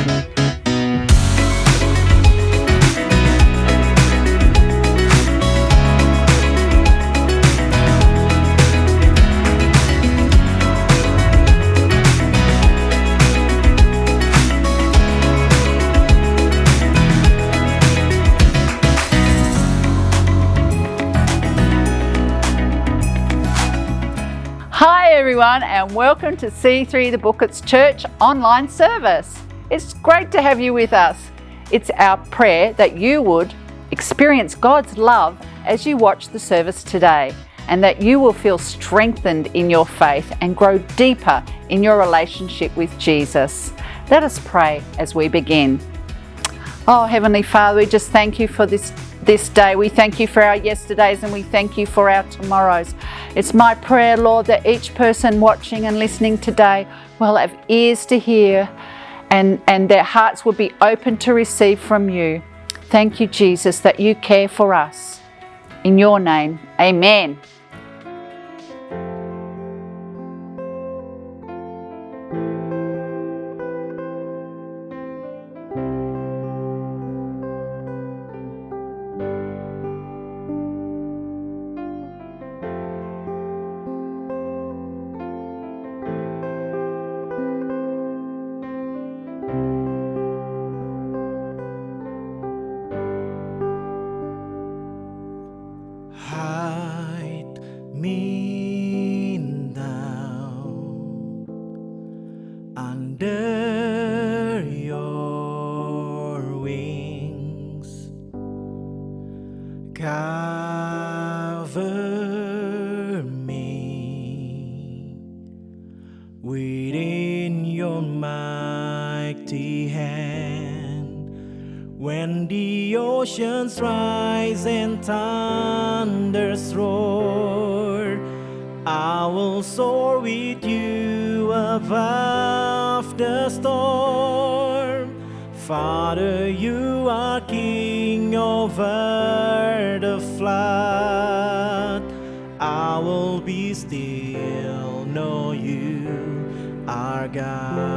Hi everyone, and welcome to C3 The Bookets Church online service. It's great to have you with us. It's our prayer that you would experience God's love as you watch the service today, and that you will feel strengthened in your faith and grow deeper in your relationship with Jesus. Let us pray as we begin. Oh, Heavenly Father, we just thank you for this day. We thank you for our yesterdays and we thank you for our tomorrows. It's my prayer, Lord, that each person watching and listening today will have ears to hear and their hearts will be open to receive from you. Thank you, Jesus, that you care for us. In your name, amen. Hide me now under your wings. Cover me within your mighty hand. When the oceans rise and thunders roar, I will soar with you above the storm. Father, you are king over the flood. I will be still, know you are God.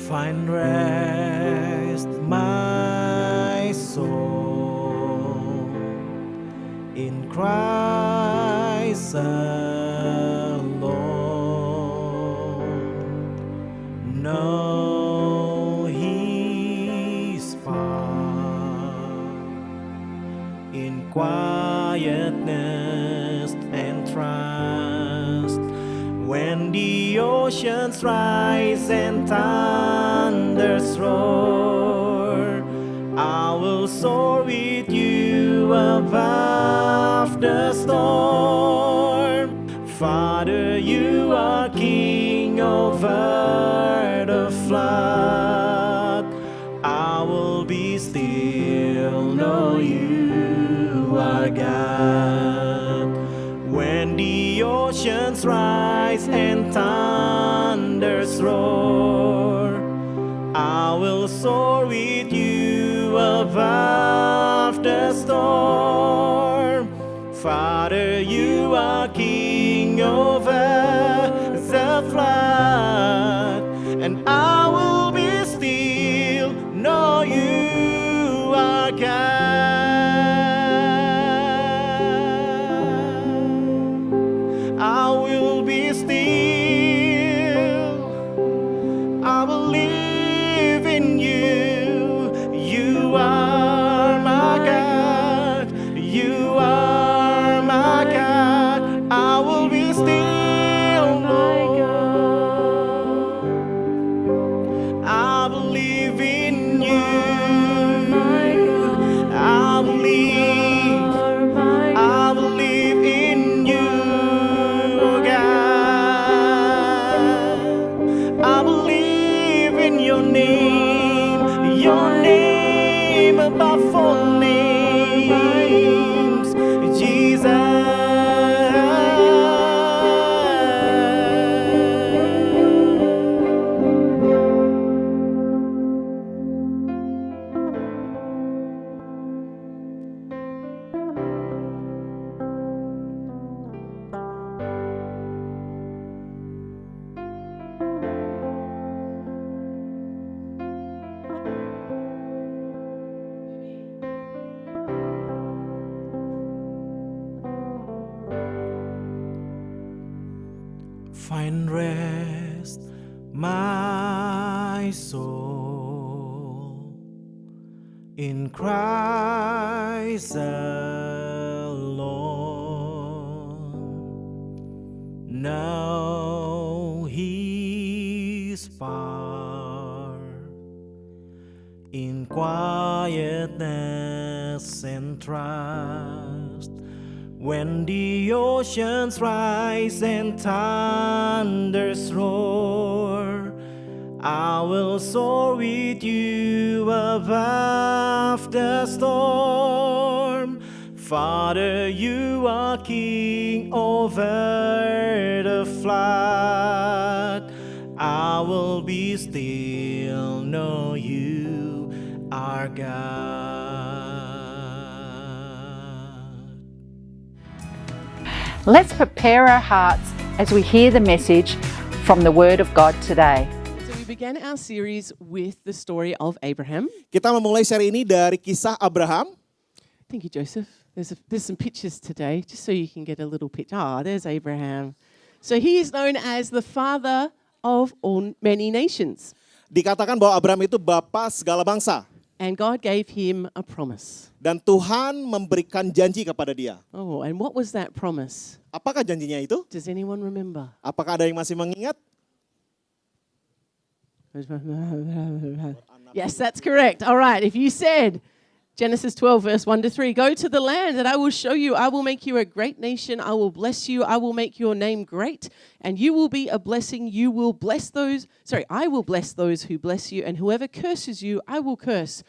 Find rest, my soul, in Christ alone. Know His power in quietness and trust. When the oceans rise and thunders roar, I will soar with you above the storm. Father, you are king over the flood. I will be still, know you are God. When the oceans rise and thunders roar, I will soar with you above the storm. Father, you are king over the flood, and I will be still, know you are God. I will be still, I will live in you. You are my God, you are my God. I will be still, Lord. I believe in you. I believe in you, God. Find rest, my soul, in Christ alone. Now He's far in quietness and trust. When the oceans rise and thunders roar, I will soar with you above the storm. Father, you are king over the flood. I will be still, know you are God. Let's prepare our hearts as we hear the message from the Word of God today. So we began our series with the story of Abraham. Kita memulai seri ini dari kisah Abraham. Thank you, Joseph. There's some pictures today, just so you can get a little picture. There's Abraham. So he is known as the father of many nations. Dikatakan bahwa Abraham itu bapa segala bangsa. And God gave him a promise. Dan Tuhan memberikan janji kepada dia. Oh, and what was that promise? Apakah janjinya itu? Does anyone remember? Apakah ada yang masih mengingat? Yes, that's correct. All right, if you said Genesis 12, verse 1 to 3, go to the land that I will show you. I will make you a great nation. I will bless you. I will make your name great, and you will be a blessing. I will bless those who bless you, and whoever curses you, I will curse.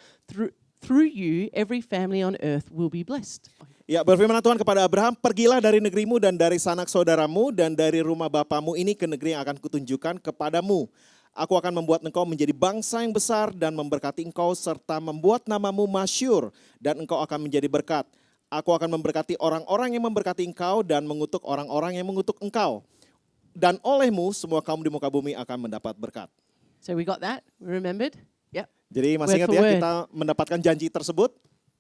Through you, every family on earth will be blessed. Ya, berfirman Tuhan kepada Abraham, pergilah dari negerimu dan dari sanak saudaramu dan dari rumah bapamu ini ke negeri yang akan kutunjukkan kepadamu. Aku akan membuat engkau menjadi bangsa yang besar dan memberkati engkau serta membuat namamu masyhur dan engkau akan menjadi berkat. Aku akan memberkati orang-orang yang memberkati engkau dan mengutuk orang-orang yang mengutuk engkau. Dan olehmu semua kaum di muka bumi akan mendapat berkat. So we got that? We remembered? Yep. Jadi masih Word ingat for ya word. kita mendapatkan janji tersebut.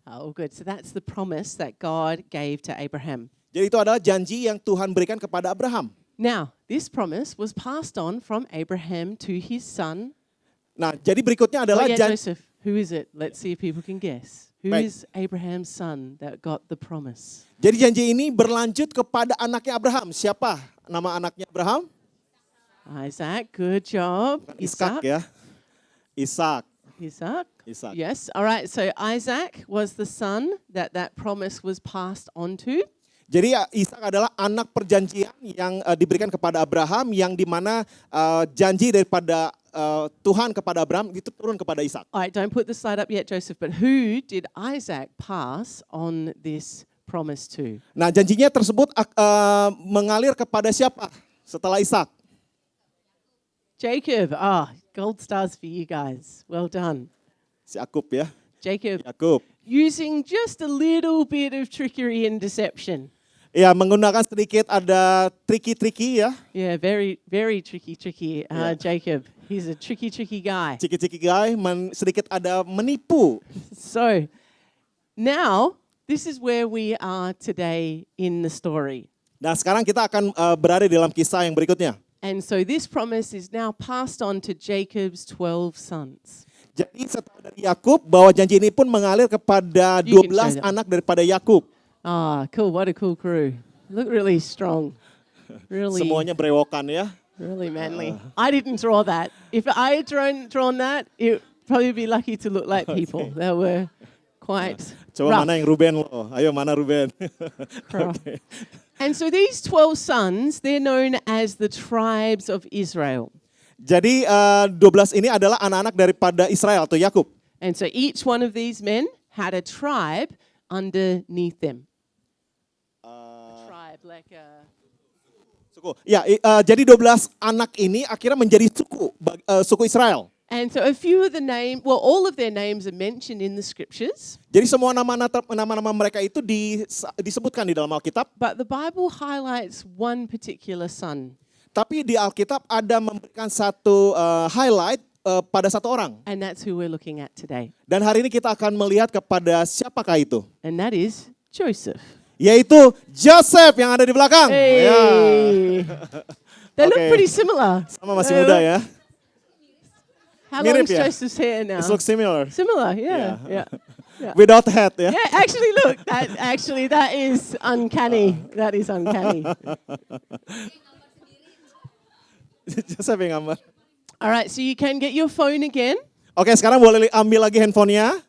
Oh, good. So that's the promise that God gave to Abraham. Jadi itu adalah janji yang Tuhan berikan kepada Abraham. Now, this promise was passed on from Abraham to his son. Nah, jadi berikutnya adalah Joseph. Who is it? Let's see if people can guess. Who Baik. is Abraham's son that got the promise? Jadi janji ini berlanjut kepada anaknya Abraham. Siapa nama anaknya Abraham? Isaac. Good job. Ishak ya. Ishak. Ishak. Ishak. Yes. All right. So Isaac was the son that promise was passed on to. Jadi Ishak adalah anak perjanjian yang diberikan kepada Abraham, yang dimana janji daripada Tuhan kepada Abraham itu turun kepada Ishak. All right. Don't put the slide up yet, Joseph. But who did Isaac pass on this promise to? Nah, janjinya tersebut mengalir kepada siapa setelah Ishak? Jacob. Gold stars for you guys. Well done. Si Yakub ya. Jacob. Yakub. Using just a little bit of trickery and deception. Ya, menggunakan sedikit ada tricky ya. Yeah, very, very tricky. Yeah. Jacob. He's a tricky guy. Tricky guy, sedikit ada menipu. So, now, this is where we are today in the story. Nah, sekarang kita akan berada di dalam kisah yang berikutnya. And so this promise is now passed on to Jacob's 12 sons. Jadi setelah dari Yakub, bahwa janji ini pun mengalir kepada You can show 12 them. anak daripada Yakub. Cool. What a cool crew. Look really strong. Really, Semuanya berewokan ya. really manly. I didn't draw that. If I had drawn that, it would probably be lucky to look like people. They were quite Coba rough. mana yang Ruben lo? Ayo mana Ruben? Rough. Oke. And so these 12 sons, they're known as the tribes of Israel. Jadi 12 ini adalah anak-anak daripada Israel atau Yakub. And so each one of these men had a tribe underneath them. A tribe, like a... Suku. Ya, jadi 12 anak ini akhirnya menjadi suku Israel. And so a few of the all of their names are mentioned in the scriptures. Jadi semua nama-nama mereka itu disebutkan di dalam Alkitab. But the Bible highlights one particular son. Tapi di Alkitab ada memberikan satu highlight pada satu orang. And that's who we're looking at today. Dan hari ini kita akan melihat kepada siapakah itu. And that is Joseph. Yaitu Joseph yang ada di belakang. Hey. Ya. They look Okay. pretty similar. Sama masih muda ya. How Mirip long's ya? Joseph's hair now? It looks similar. Similar, yeah. Yeah. Without hat ya. Yeah, actually, look, that is uncanny. That is uncanny. Joseph yang gambar. All right, so you can get your phone again, Oke, sekarang boleh ambil lagi handphonenya.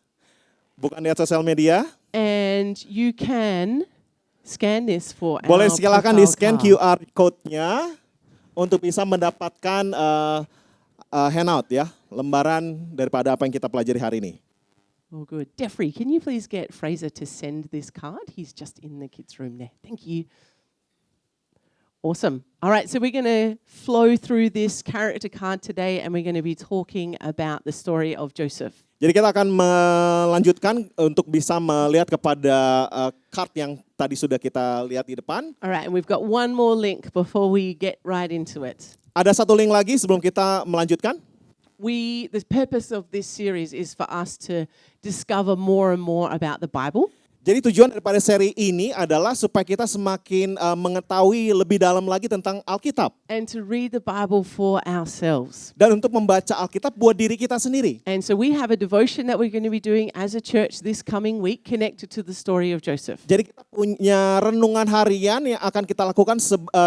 Bukan lihat sosial media. and you can scan this for Boleh our silakan profile di-scan card. QR code-nya untuk bisa mendapatkan handout ya, lembaran daripada apa yang kita pelajari hari ini. Oh, good. Jeffrey, can you please get Fraser to send this card? He's just in the kids' room there. Thank you. Awesome. All right, so we're going to flow through this character card today, and we're going to be talking about the story of Joseph. Jadi kita akan melanjutkan untuk bisa melihat kepada card yang tadi sudah kita lihat di depan. All right, and we've got one more link before we get right into it. Ada satu link lagi sebelum kita melanjutkan. The purpose of this series is for us to discover more and more about the Bible. Jadi tujuan daripada seri ini adalah supaya kita semakin mengetahui lebih dalam lagi tentang Alkitab. And to read the Bible for ourselves. Dan untuk membaca Alkitab buat diri kita sendiri. And so we have a devotion that we're going to be doing as a church this coming week connected to the story of Joseph. Jadi kita punya renungan harian yang akan kita lakukan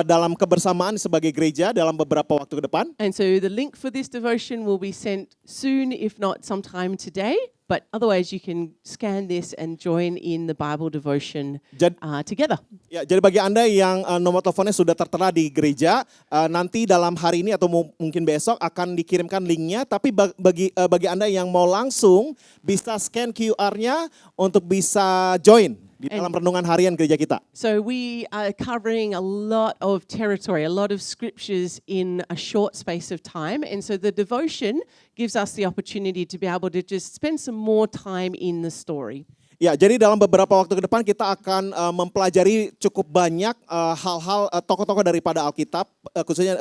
dalam kebersamaan sebagai gereja dalam beberapa waktu ke depan. And so the link for this devotion will be sent soon, if not sometime today. But otherwise, you can scan this and join in the Bible devotion together. Ya, jadi bagi Anda yang nomor teleponnya sudah tertera di gereja, nanti dalam hari ini atau mungkin besok akan dikirimkan linknya. Tapi bagi Anda yang mau langsung bisa scan QR-nya untuk bisa join di dalam renungan harian gereja kita. So we are covering a lot of territory, a lot of scriptures in a short space of time. And so the devotion gives us the opportunity to be able to just spend some more time in the story. Ya, jadi dalam beberapa waktu ke depan kita akan mempelajari cukup banyak hal-hal tokoh-tokoh daripada Alkitab, khususnya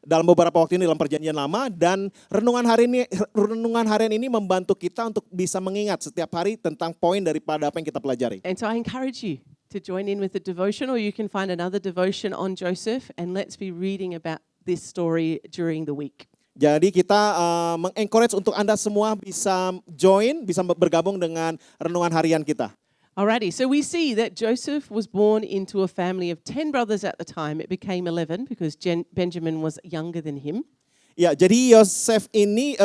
dalam beberapa waktu ini dalam Perjanjian Lama, dan renungan harian ini membantu kita untuk bisa mengingat setiap hari tentang poin daripada apa yang kita pelajari. And so I encourage you to join in with the devotion, or you can find another devotion on Joseph, and let's be reading about this story during the week. Jadi kita mengencourage untuk Anda semua bisa join, bisa bergabung dengan renungan harian kita. Alrighty, so we see that Joseph was born into a family of 10 brothers at the time. It became 11 because Benjamin was younger than him. Ya, jadi Yusuf ini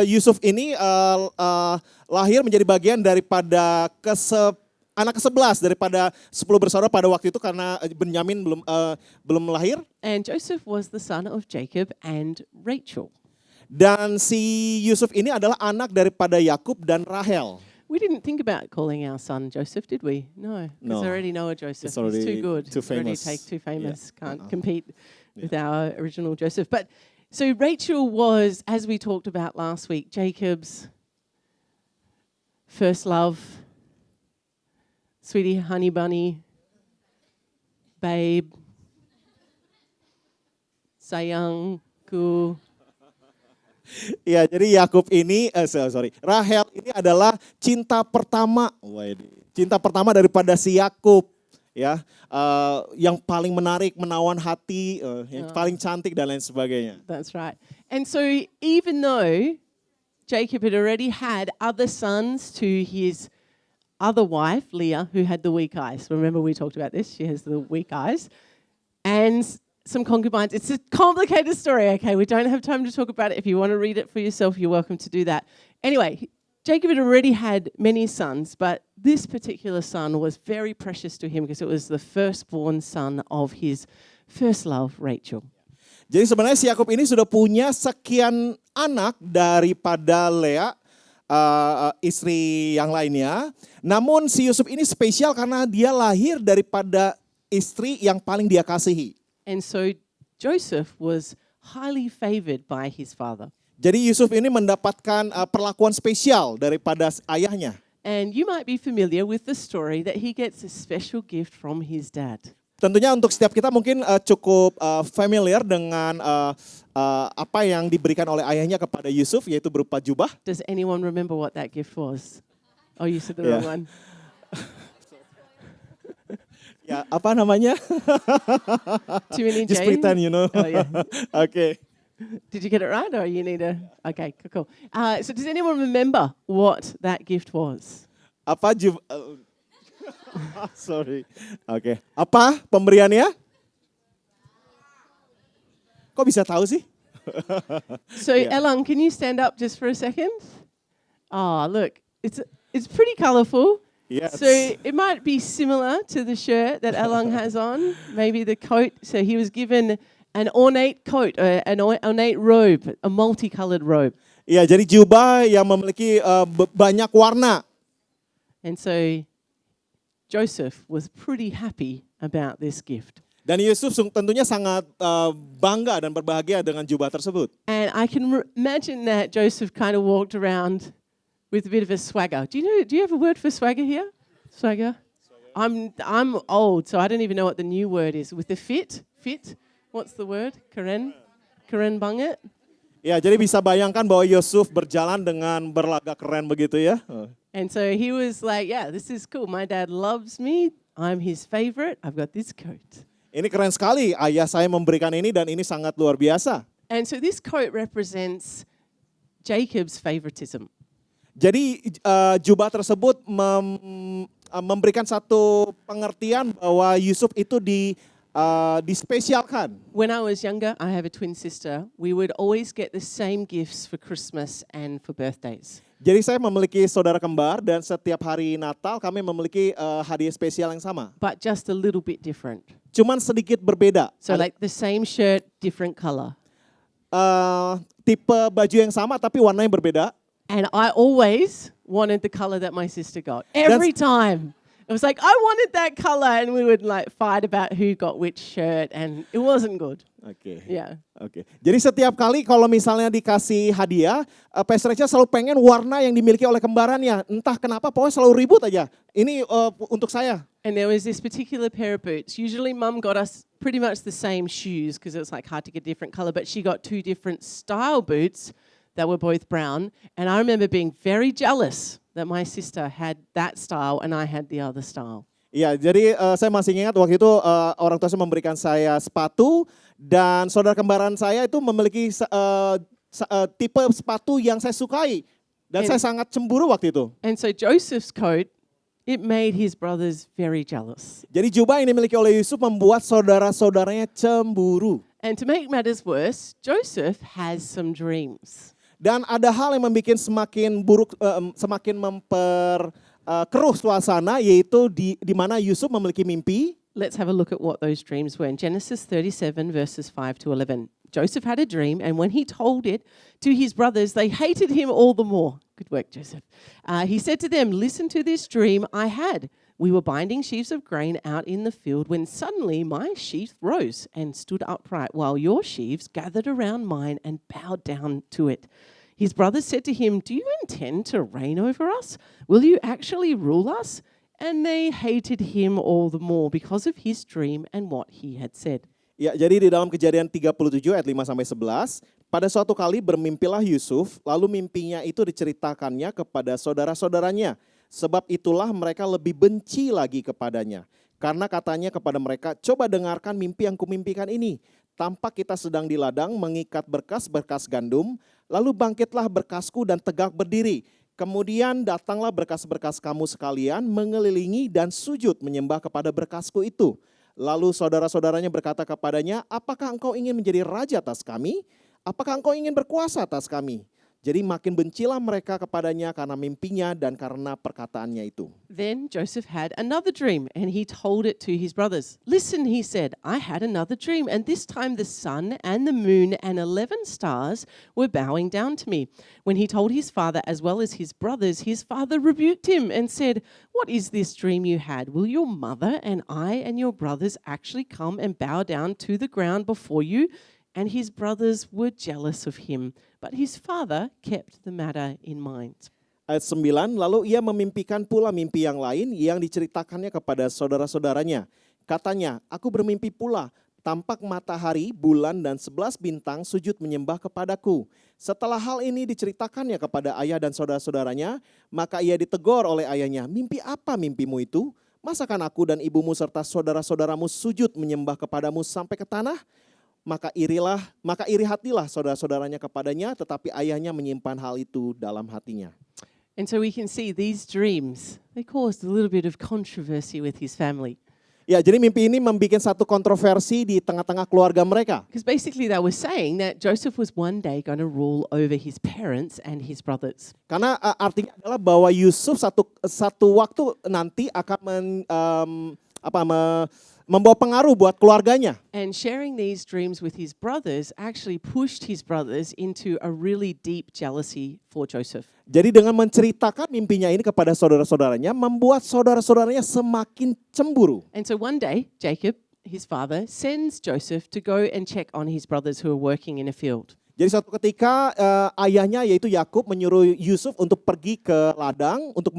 lahir menjadi bagian daripada anak ke-11 daripada 10 bersaudara pada waktu itu karena Benyamin belum lahir. And Joseph was the son of Jacob and Rachel. Dan si Yusuf ini adalah anak daripada Yakub dan Rahel. We didn't think about calling our son Joseph, did we? No, because I already know a Joseph. It's already He's too good. too famous. Too famous. Yeah. Can't compete with our original Joseph. But so Rachel was, as we talked about last week, Jacob's first love, sweetie, honey bunny, babe, sayang, ku. Ya, jadi Rahel ini adalah cinta pertama daripada si Yakub, ya, yang paling menarik, menawan hati, yang paling cantik dan lain sebagainya. That's right. And so even though Jacob had already had other sons to his other wife, Leah, who had the weak eyes. Remember we talked about this? She has the weak eyes. And some concubines. It's a complicated story, okay? We don't have time to talk about it. If you want to read it for yourself, you're welcome to do that. Anyway, Jacob had already had many sons, but this particular son was very precious to him because it was the firstborn son of his first love, Rachel. Jadi sebenarnya si Yakub ini sudah punya sekian anak daripada Leah, istri yang lainnya. Namun si Yusuf ini spesial karena dia lahir daripada istri yang paling dia kasihi. And so Joseph was highly favored by his father. Jadi Yusuf ini mendapatkan perlakuan spesial daripada ayahnya. And you might be familiar with the story that he gets a special gift from his dad. Tentunya untuk setiap kita mungkin cukup familiar dengan apa yang diberikan oleh ayahnya kepada Yusuf, yaitu berupa jubah. Does anyone remember what that gift was? Oh, you said the wrong one. Ya, apa namanya? Too many Just J's? pretend, you know. Oh, yeah. Oke. Did you get it right, or you need a? Okay, cool. So does anyone remember what that gift was? Apa sorry. Oke. Apa pemberiannya? Kok bisa tahu sih? So, Yeah. Elang, can you stand up just for a second? Oh, look, it's pretty colourful. Yes. So it might be similar to the shirt that Elang has on, maybe the coat. So he was given an ornate coat, an ornate robe, a multicoloured robe. Iya, jadi jubah yang memiliki banyak warna. And so Joseph was pretty happy about this gift. Dan Yusuf tentunya sangat bangga dan berbahagia dengan jubah tersebut. And I can imagine that Joseph kind of walked around with a bit of a swagger. Do you have a word for swagger here? Swagger? I'm old, so I don't even know what the new word is. With the fit? What's the word? Keren banget? Ya, jadi bisa bayangkan bahwa Yusuf berjalan dengan berlagak keren begitu ya. And so he was like, yeah, this is cool. My dad loves me. I'm his favorite. I've got this coat. Ini keren sekali, ayah saya memberikan ini dan ini sangat luar biasa. And so this coat represents Jacob's favoritism. Jadi jubah tersebut memberikan satu pengertian bahwa Yusuf itu dispesialkan. When I was younger, I have a twin sister. We would always get the same gifts for Christmas and for birthdays. Jadi saya memiliki saudara kembar dan setiap hari Natal kami memiliki hadiah spesial yang sama. But just a little bit different. Cuman sedikit berbeda. So like the same shirt, different color. Tipe baju yang sama tapi warnanya berbeda. And I always wanted the color that my sister got. Every time. It was like, I wanted that color, and we would like fight about who got which shirt, and it wasn't good. Oke. Yeah. Oke. Jadi setiap kali kalau misalnya dikasih hadiah, Pastor Rachel selalu pengen warna yang dimiliki oleh kembarannya. Entah kenapa, pokoknya selalu ribut aja. Ini untuk saya. And there was this particular pair of boots. Usually mum got us pretty much the same shoes because it was like hard to get a different color, but she got two different style boots that were both brown. And I remember being very jealous that my sister had that style and I had the other style. Iya, jadi saya masih ingat waktu itu orang tua saya memberikan saya sepatu dan saudara kembaran saya itu memiliki tipe sepatu yang saya sukai dan saya sangat cemburu waktu itu. And so Joseph's coat, it made his brothers very jealous. Jadi jubah yang dimiliki oleh Yusuf membuat saudara-saudaranya cemburu. And to make matters worse, Joseph has some dreams. Dan ada hal yang membuat semakin buruk, semakin memperkeruh suasana, yaitu di mana Yusuf memiliki mimpi. Let's have a look at what those dreams were. In Genesis 37 verses 5 to 11. Joseph had a dream, and when he told it to his brothers, they hated him all the more. Good work, Joseph. He said to them, listen to this dream I had. We were binding sheaves of grain out in the field when suddenly my sheaf rose and stood upright while your sheaves gathered around mine and bowed down to it. His brothers said to him, do you intend to reign over us? Will you actually rule us? And they hated him all the more because of his dream and what he had said. Ya, jadi di dalam Kejadian 37 ayat 5-11, pada suatu kali bermimpilah Yusuf, lalu mimpinya itu diceritakannya kepada saudara-saudaranya. Sebab itulah mereka lebih benci lagi kepadanya. Karena katanya kepada mereka, coba dengarkan mimpi yang kumimpikan ini. Tampak kita sedang di ladang mengikat berkas-berkas gandum, lalu bangkitlah berkasku dan tegak berdiri. Kemudian datanglah berkas-berkas kamu sekalian mengelilingi dan sujud menyembah kepada berkasku itu. Lalu saudara-saudaranya berkata kepadanya, apakah engkau ingin menjadi raja atas kami? Apakah engkau ingin berkuasa atas kami? Jadi makin bencilah mereka kepadanya karena mimpinya dan karena perkataannya itu. Then Joseph had another dream and he told it to his brothers. Listen, he said, I had another dream, and this time the sun and the moon and 11 stars were bowing down to me. When he told his father as well as his brothers, his father rebuked him and said, what is this dream you had? Will your mother and I and your brothers actually come and bow down to the ground before you? And his brothers were jealous of him, but his father kept the matter in mind. Ayat 9, lalu ia memimpikan pula mimpi yang lain yang diceritakannya kepada saudara-saudaranya. Katanya, aku bermimpi pula, tampak matahari, bulan, dan 11 bintang sujud menyembah kepadaku. Setelah hal ini diceritakannya kepada ayah dan saudara-saudaranya, maka ia ditegur oleh ayahnya, mimpi apa mimpimu itu? Masakan aku dan ibumu serta saudara-saudaramu sujud menyembah kepadamu sampai ke tanah? Maka iri hatilah saudara-saudaranya kepadanya, tetapi ayahnya menyimpan hal itu dalam hatinya. And so we can see these dreams, they caused a little bit of controversy with his family. Ya, jadi mimpi ini membuat satu kontroversi di tengah-tengah keluarga mereka. Because basically they were saying that Joseph was one day going to rule over his parents and his brothers. Karena artinya adalah bahwa Yusuf satu waktu nanti akan membawa pengaruh buat keluarganya. And sharing these dreams with his brothers actually pushed his brothers into a really deep jealousy for Joseph. Jadi dengan menceritakan mimpinya ini kepada saudara-saudaranya, membuat saudara-saudaranya semakin cemburu. And so one day, Jacob, his father, sends Joseph to go and check on his brothers who are working in a field. Jadi suatu ketika ayahnya yaitu Yakub menyuruh Yusuf untuk pergi ke ladang untuk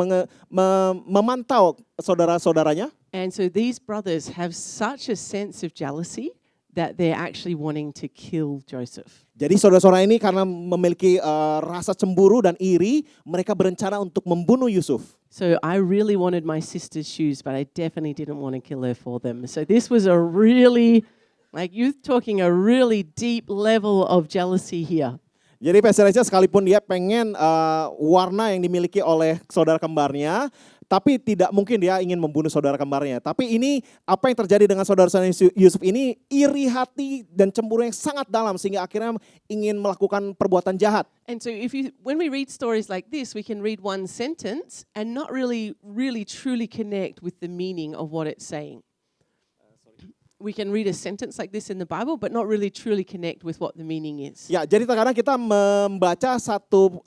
memantau saudara-saudaranya. And so these brothers have such a sense of jealousy that they're actually wanting to kill Joseph. Jadi saudara-saudara ini karena memiliki rasa cemburu dan iri, mereka berencana untuk membunuh Yusuf. So I really wanted my sister's shoes, but I definitely didn't want to kill her for them. So this was a really, like you're talking a really deep level of jealousy here. Jadi Pastor sekalipun dia pengen warna yang dimiliki oleh saudara kembarnya, tapi tidak mungkin dia ingin membunuh saudara kembarnya. Tapi ini apa yang terjadi dengan saudara-saudara Yusuf ini, iri hati dan cemburu yang sangat dalam sehingga akhirnya ingin melakukan perbuatan jahat. And so when we read stories like this, we can read one sentence and not really truly connect with the meaning of what it's saying. We can read a sentence like this in the Bible, but not really truly connect with what the meaning is. Ya, jadi terkadang kita membaca satu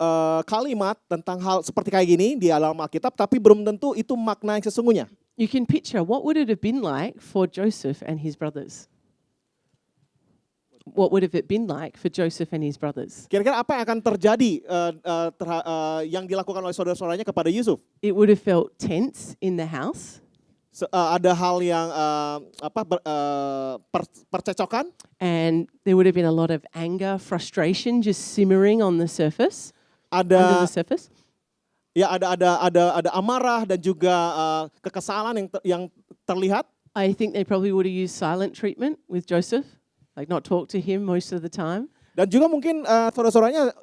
kalimat tentang hal seperti kayak gini di dalam Alkitab, tapi belum tentu itu makna yang sesungguhnya. You can picture what would it have been like for Joseph and his brothers? What would have it been like for Joseph and his brothers? Kira-kira apa yang akan terjadi yang dilakukan oleh saudara-saudaranya kepada Yusuf? It would have felt tense in the house. Ada hal yang percecokan. And there would have been a lot of anger, frustration just simmering on the surface. Under the surface. Ya, ada amarah dan juga kekesalan yang terlihat. I think they probably would have used silent treatment with Joseph, like not talk to him most of the time. Dan juga mungkin saudara-saudaranya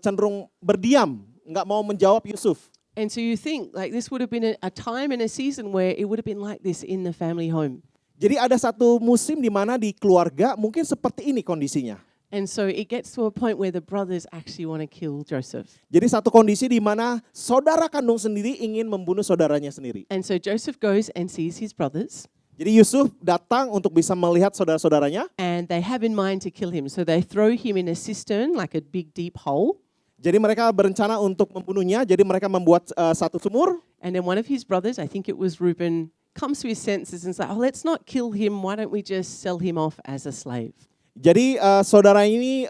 cenderung berdiam, nggak mau menjawab Yusuf. And so you think like this would have been a time and a season where it would have been like this in the family home. Jadi ada satu musim di mana di keluarga mungkin seperti ini kondisinya. And so it gets to a point where the brothers actually want to kill Joseph. Jadi satu kondisi di mana saudara kandung sendiri ingin membunuh saudaranya sendiri. And so Joseph goes and sees his brothers. Jadi Yusuf datang untuk bisa melihat saudara-saudaranya. And they have in mind to kill him. So they throw him in a cistern, like a big deep hole. Jadi mereka berencana untuk membunuhnya. Jadi mereka membuat satu sumur. And then one of his brothers, I think it was Reuben, comes to his senses and says, "Oh, let's not kill him. Why don't we just sell him off as a slave?" Jadi saudara ini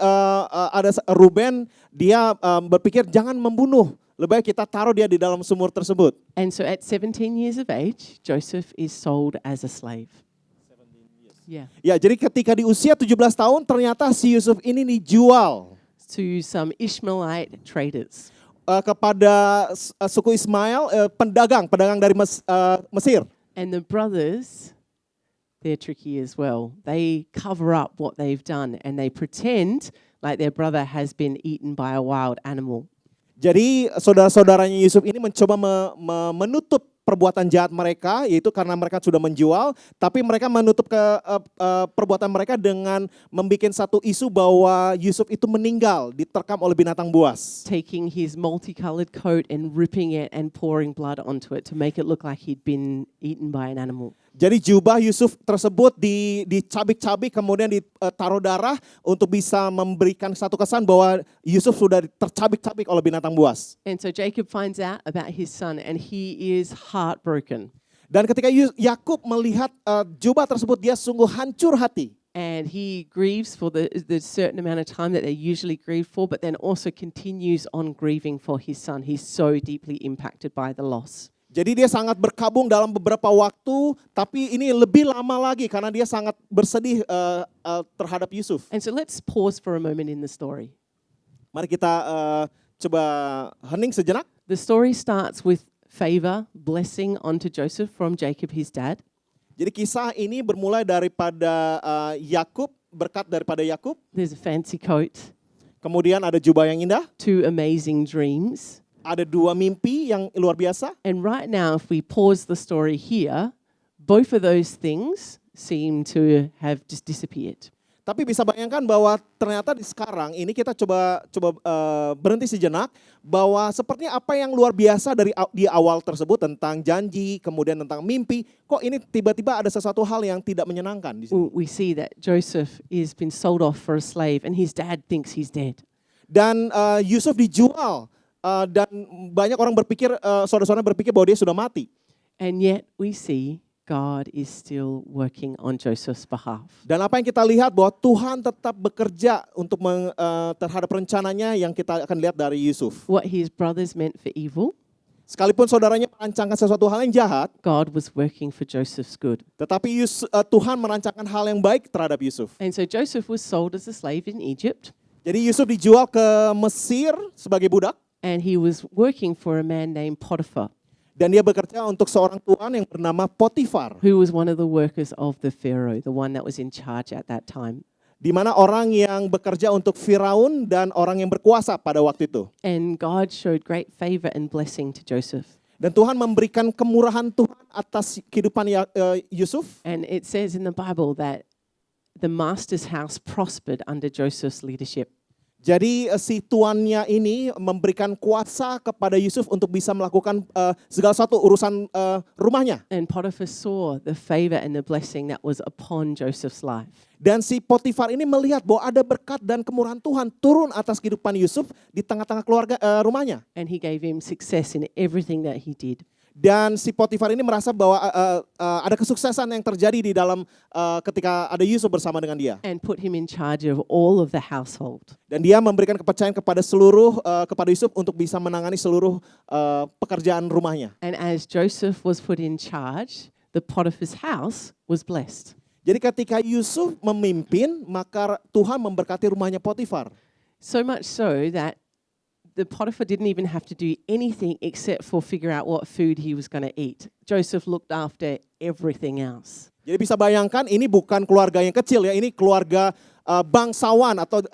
ada Reuben, dia berpikir jangan membunuh. Lebih baik kita taruh dia di dalam sumur tersebut. And so at 17 years of age, Joseph is sold as a slave. 17 years. Yeah. Ya, jadi ketika di usia 17 tahun ternyata si Yusuf ini dijual to some Ishmaelite traders. Kepada suku Ismail, pedagang dari Mesir. And the brothers, they're tricky as well. They cover up what they've done and they pretend like their brother has been eaten by a wild animal. Jadi saudara-saudaranya Yusuf ini mencoba menutup perbuatan jahat mereka, yaitu karena mereka sudah menjual, tapi mereka menutup perbuatan mereka dengan membuat satu isu bahwa Yusuf itu meninggal, diterkam oleh binatang buas. Taking his multicolored coat and ripping it and pouring blood onto it to make it look like he'd been eaten by an animal. Jadi jubah Yusuf tersebut dicabik-cabik kemudian ditaruh darah untuk bisa memberikan satu kesan bahwa Yusuf sudah tercabik-cabik oleh binatang buas. And so Jacob finds out about his son and he is heartbroken. Dan ketika Yakub melihat jubah tersebut, dia sungguh hancur hati. And he grieves for the certain amount of time that they usually grieve for, but then also continues on grieving for his son. He's so deeply impacted by the loss. Jadi dia sangat berkabung dalam beberapa waktu, tapi ini lebih lama lagi karena dia sangat bersedih terhadap Yusuf. And so let's pause for a moment in the story. Mari kita coba hening sejenak. The story starts with favor, blessing onto Joseph from Jacob, his dad. Jadi kisah ini bermulai daripada Yakub, berkat daripada Yakub. There's a fancy coat, Kemudian ada jubah yang indah, 2 amazing dreams. ada 2 mimpi yang luar biasa. And right now, if we pause the story here, both of those things seem to have just disappeared. Tapi bisa bayangkan bahwa ternyata di sekarang ini kita coba berhenti sejenak bahwa sepertinya apa yang luar biasa di awal tersebut tentang janji, kemudian tentang mimpi, kok ini tiba-tiba ada sesuatu hal yang tidak menyenangkan di sini. We see that Joseph has been sold off for a slave and his dad thinks he's dead. Dan Yusuf dijual dan banyak orang berpikir, saudara-saudara berpikir bahwa dia sudah mati. And yet we see God is still working on Joseph's behalf. Dan apa yang kita lihat bahwa Tuhan tetap bekerja untuk terhadap rencananya yang kita akan lihat dari Yusuf. What his brothers meant for evil, Sekalipun saudaranya merancangkan sesuatu hal yang jahat, God was working for Joseph's good. tetapi Tuhan merancangkan hal yang baik terhadap Yusuf. And so Joseph was sold as a slave in Egypt, Jadi Yusuf dijual ke Mesir sebagai budak and he was working for a man named Potiphar, dan dia bekerja untuk seorang tuan yang bernama Potifar, who was one of the workers of the Pharaoh, the one that was in charge at that time. di mana orang yang bekerja untuk Firaun dan orang yang berkuasa pada waktu itu. And God showed great favor and blessing to Joseph. Dan Tuhan memberikan kemurahan Tuhan atas kehidupan Yusuf. And it says in the Bible that the master's house prospered under Joseph's leadership. Jadi si tuannya ini memberikan kuasa kepada Yusuf untuk bisa melakukan segala satu urusan rumahnya. And Potiphar saw the favor and the blessing that was upon Joseph's life. Dan si Potifar ini melihat bahwa ada berkat dan kemurahan Tuhan turun atas kehidupan Yusuf di tengah-tengah keluarga rumahnya. And he gave him success in everything that he did. Dan si Potifar ini merasa bahwa ada kesuksesan yang terjadi di dalam ketika ada Yusuf bersama dengan dia. And put him in charge of all of the household. Dan dia memberikan kepercayaan kepada kepada Yusuf untuk bisa menangani seluruh pekerjaan rumahnya. And as Joseph was put in charge, the Potiphar's house was blessed. Jadi ketika Yusuf memimpin, maka Tuhan memberkati rumahnya Potifar. So much so that the Potiphar didn't even have to do anything except for figure out what food he was going to eat. Joseph looked after everything else. Jadi bisa bayangkan ini bukan keluarga yang kecil ya, ini keluarga bangsawan atau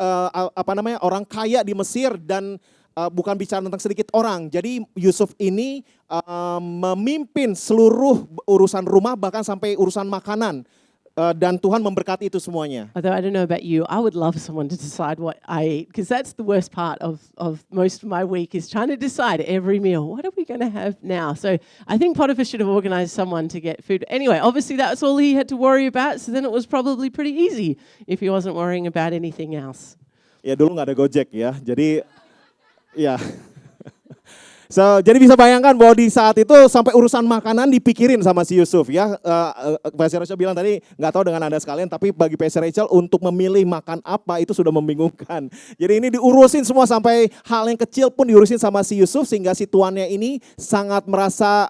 orang kaya di Mesir dan bukan bicara tentang sedikit orang. Jadi Yusuf ini memimpin seluruh urusan rumah bahkan sampai urusan makanan. Dan Tuhan memberkati itu semuanya. Although I don't know about you, I would love someone to decide what I eat, because that's the worst part of most of my week is trying to decide every meal. What are we going to have now? So I think Potiphar should have organized someone to get food. Anyway, obviously that's all he had to worry about, so then it was probably pretty easy if he wasn't worrying about anything else. Ya dulu nggak ada Gojek ya, jadi ya. Jadi bisa bayangkan bahwa di saat itu sampai urusan makanan dipikirin sama si Yusuf ya. Pastor Rachel bilang tadi nggak tahu dengan Anda sekalian, tapi bagi Pastor Rachel untuk memilih makan apa itu sudah membingungkan. Jadi ini diurusin semua sampai hal yang kecil pun diurusin sama si Yusuf sehingga si tuannya ini sangat merasa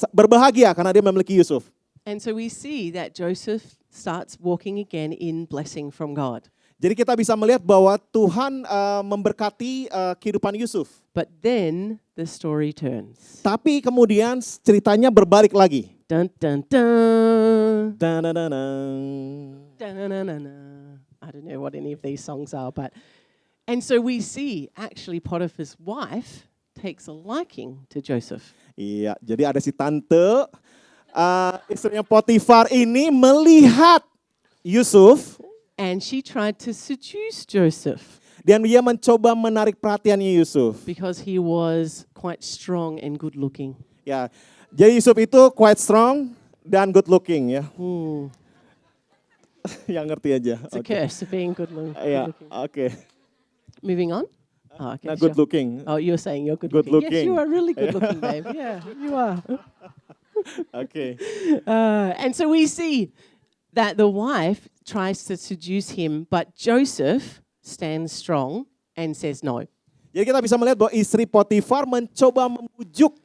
berbahagia karena dia memiliki Yusuf. And so we see that Joseph starts walking again in blessing from God. Jadi kita bisa melihat bahwa Tuhan memberkati kehidupan Yusuf. But then the story turns. Tapi kemudian ceritanya berbalik lagi. Dun dun dun. Dun, dun, dun, dun. Dun, dun, dun, dun, dun. I don't know what any of these songs are, and so we see actually Potiphar's wife takes a liking to Joseph. Iya, jadi ada si tante, istrinya Potifar ini melihat Yusuf. And she tried to seduce Joseph. Dan dia mencoba menarik perhatiannya Yusuf. Because he was quite strong and good looking. Ya, jadi Yusuf itu quite strong dan good looking ya. Yang ngerti aja. It's a curse of being good looking. Ya, oke. Moving on. Oh, okay, Nah, good looking. Oh, you're saying you're good Good looking. Yes, looking. you are really good looking, babe. Yeah, you are. Oke. And so we see that the wife tries to seduce him, but Joseph stands strong and says no. Jadi kita bisa melihat bahwa istri Potifar mencoba membujuk,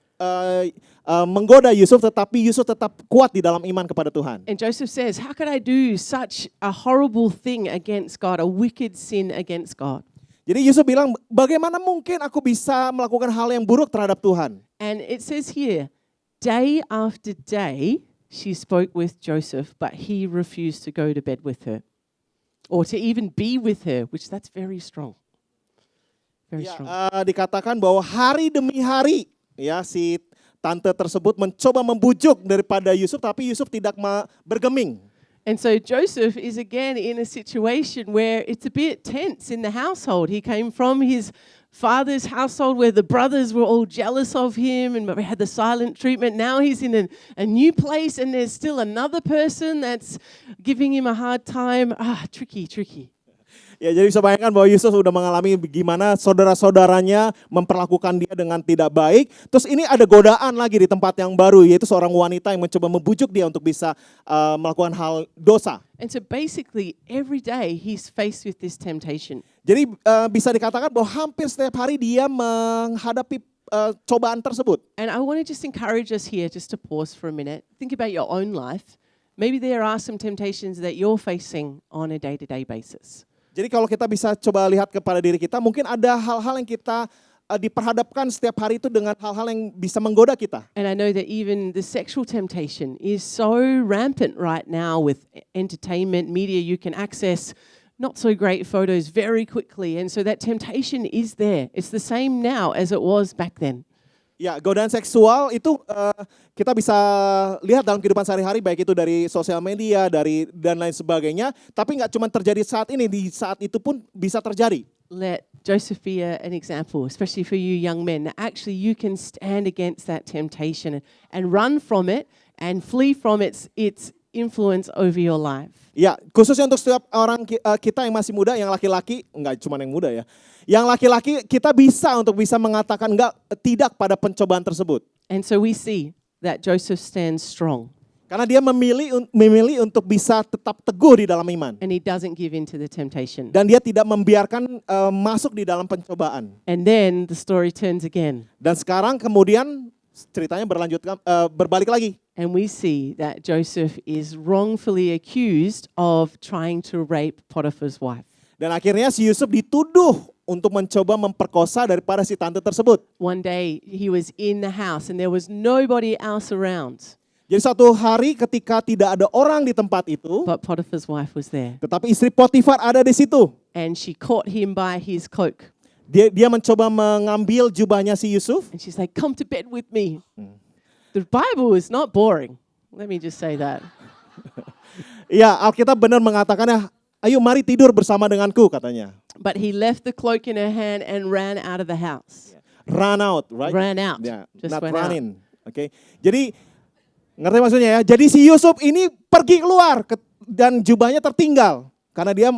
menggoda Yusuf, tetapi Yusuf tetap kuat di dalam iman kepada Tuhan. And Joseph says, how could I do such a horrible thing against God, a wicked sin against God? Jadi Yusuf bilang, bagaimana mungkin aku bisa melakukan hal yang buruk terhadap Tuhan? And it says here, day after day, she spoke with Joseph, but he refused to go to bed with her or to even be with her, which that's very strong. Very Ya, strong. dikatakan bahwa hari demi hari ya si tante tersebut mencoba membujuk daripada Yusuf, tapi Yusuf tidak bergeming. And so Joseph is again in a situation where it's a bit tense in the household. He came from his father's household where the brothers were all jealous of him and had the silent treatment. Now he's in a new place and there's still another person that's giving him a hard time. Tricky. Ya, jadi bisa bayangkan bahwa Yusuf sudah mengalami gimana saudara-saudaranya memperlakukan dia dengan tidak baik. Terus ini ada godaan lagi di tempat yang baru, yaitu seorang wanita yang mencoba membujuk dia untuk bisa melakukan hal dosa. And so basically every day he's faced with this temptation. Jadi bisa dikatakan bahwa hampir setiap hari dia menghadapi cobaan tersebut. And I want to just encourage us here just to pause for a minute. Think about your own life. Maybe there are some temptations that you're facing on a day-to-day basis. Jadi kalau kita bisa coba lihat kepada diri kita, mungkin ada hal-hal yang kita diperhadapkan setiap hari itu dengan hal-hal yang bisa menggoda kita. And I know that even the sexual temptation is so rampant right now with entertainment, media. You can access not so great photos very quickly. And so that temptation is there. It's the same now as it was back then. Ya, godaan seksual itu kita bisa lihat dalam kehidupan sehari-hari, baik itu dari sosial media, dan lain sebagainya. Tapi nggak cuma terjadi saat ini, di saat itu pun bisa terjadi. Let Joseph be an example, especially for you young men, that actually you can stand against that temptation and run from it and flee from its influence over your life. Ya, khususnya untuk setiap orang kita yang masih muda, yang laki-laki, enggak cuma yang muda ya. Yang laki-laki kita bisa mengatakan tidak pada pencobaan tersebut. And so we see that Joseph stands strong. Karena dia memilih untuk bisa tetap teguh di dalam iman. And he doesn't give in to the temptation. Dan dia tidak membiarkan masuk di dalam pencobaan. And then the story turns again. Dan sekarang kemudian ceritanya berbalik lagi. And we see that Joseph is wrongfully accused of trying to rape Potiphar's wife. Dan akhirnya si Yusuf dituduh untuk mencoba memperkosa daripada si tante tersebut. One day he was in the house and there was nobody else around. Jadi suatu hari ketika tidak ada orang di tempat itu, But Potiphar's wife was there. tetapi istri Potifar ada di situ. And she caught him by his cloak. Dia mencoba mengambil jubahnya si Yusuf. And she's like, come to bed with me. The Bible is not boring. Let me just say that. Ya, Alkitab benar mengatakannya, ayo mari tidur bersama denganku katanya. But he left the cloak in her hand and ran out of the house. Run out, right? Ran out. Ya, Just not went running. Oke. Jadi ngerti maksudnya ya? Jadi si Yusuf ini pergi keluar dan jubahnya tertinggal karena dia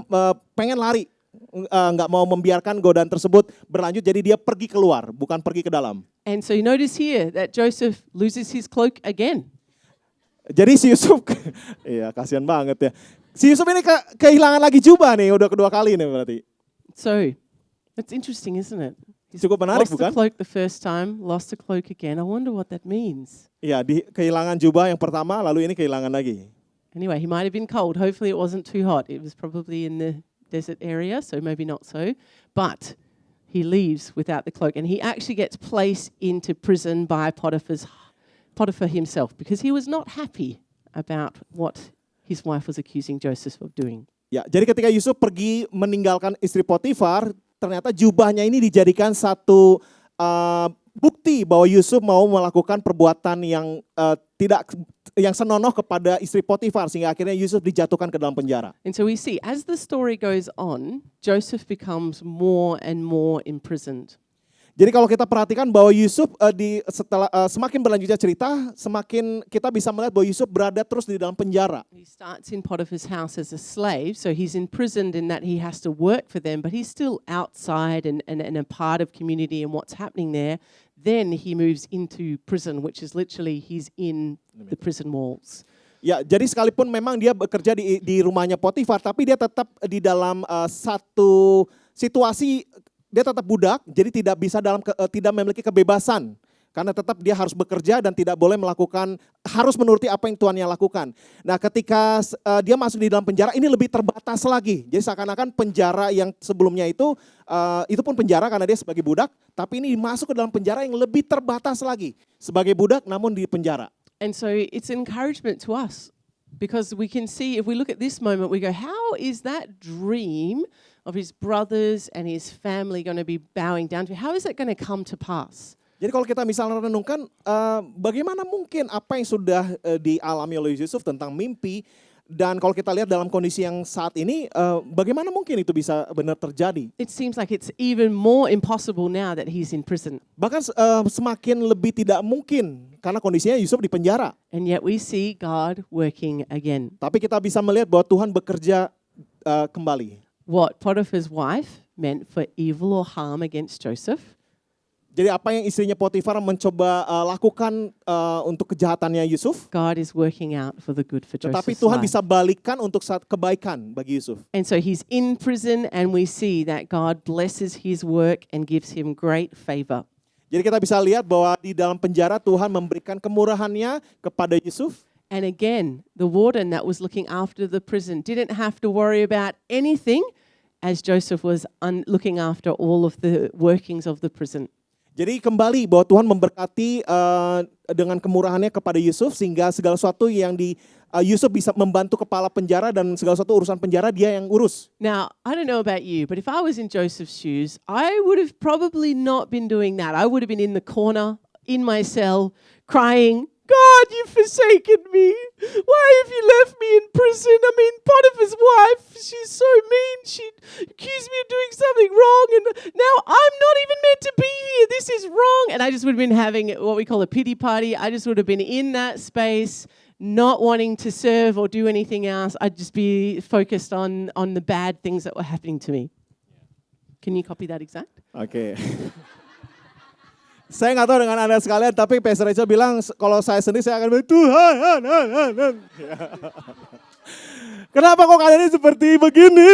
pengen lari. Nggak mau membiarkan godaan tersebut berlanjut, jadi dia pergi keluar, bukan pergi ke dalam. And so you notice here that Joseph loses his cloak again. Jadi si Yusuf, iya kasihan banget ya. Si Yusuf ini kehilangan lagi jubah nih, udah kedua kali nih berarti. So that's interesting, isn't it? He's Cukup menarik lost bukan? the cloak the first time, lost the cloak again. I wonder what that means. Iya, kehilangan jubah yang pertama, lalu ini kehilangan lagi. Anyway, he might have been cold. Hopefully it wasn't too hot. It was probably in the desert area, so maybe not so. But he leaves without the cloak, and he actually gets placed into prison by Potiphar himself because he was not happy about what his wife was accusing Joseph of doing. Ya, jadi ketika Yusuf pergi meninggalkan istri Potifar, ternyata jubahnya ini dijadikan satu bukti bahwa Yusuf mau melakukan perbuatan yang senonoh kepada istri Potifar, sehingga akhirnya Yusuf dijatuhkan ke dalam penjara. And so we see, as the story goes on, Joseph becomes more and more imprisoned. Jadi kalau kita perhatikan bahwa Yusuf setelah semakin berlanjutnya cerita, semakin kita bisa melihat bahwa Yusuf berada terus di dalam penjara. He starts in Potiphar's house as a slave, so he's imprisoned in that he has to work for them, but he's still outside and a part of community and what's happening there. Then he moves into prison, which is literally he's in the prison walls. Ya, jadi sekalipun memang dia bekerja di rumahnya Potifar, tapi dia tetap di dalam satu situasi. Dia tetap budak, jadi tidak memiliki kebebasan Karena tetap dia harus bekerja dan tidak boleh harus menuruti apa yang tuannya lakukan. Nah ketika dia masuk di dalam penjara, ini lebih terbatas lagi. Jadi seakan-akan penjara yang sebelumnya itu pun penjara karena dia sebagai budak, tapi ini masuk ke dalam penjara yang lebih terbatas lagi. Sebagai budak namun di penjara. And so it's encouragement to us because we can see, if we look at this moment, we go, how is that dream of his brothers and his family going to be bowing down to? How is that going to come to pass? Jadi kalau kita misalnya renungkan, bagaimana mungkin apa yang sudah dialami oleh Yusuf tentang mimpi, dan kalau kita lihat dalam kondisi yang saat ini, bagaimana mungkin itu bisa benar terjadi? It seems like it's even more impossible now that he's in prison. Bahkan semakin lebih tidak mungkin karena kondisinya Yusuf di penjara. And yet we see God working again. Tapi kita bisa melihat bahwa Tuhan bekerja kembali. What Potiphar's wife meant for evil or harm against Joseph, jadi apa yang istrinya Potifar mencoba lakukan untuk kejahatannya Yusuf, God is working out for the good for tetapi Joseph's Tuhan life. bisa balikan untuk kebaikan bagi Yusuf. And so he's in prison and we see that God blesses his work and gives him great favor. Jadi kita bisa lihat bahwa di dalam penjara Tuhan memberikan kemurahannya kepada Yusuf. And again, the warden that was looking after the prison didn't have to worry about anything as Joseph was looking after all of the workings of the prison. Jadi kembali bahwa Tuhan memberkati dengan kemurahannya kepada Yusuf sehingga segala sesuatu yang Yusuf bisa membantu kepala penjara dan segala sesuatu urusan penjara dia yang urus. Now, I don't know about you, but if I was in Joseph's shoes, I would have probably not been doing that. I would have been in the corner, in my cell, crying, God, you've forsaken me. Why have you left me in prison? I mean, Potiphar's wife, she's so mean. She accused me of doing something wrong, and now I'm not even meant to be here. This is wrong. And I just would have been having what we call a pity party. I just would have been in that space, not wanting to serve or do anything else. I'd just be focused on the bad things that were happening to me. Can you copy that exact? Oke. Saya nggak tahu dengan Anda sekalian, tapi Pastor Rachel bilang kalau saya sendiri saya akan bilang Tuhan. Kenapa kok kalian ini seperti begini?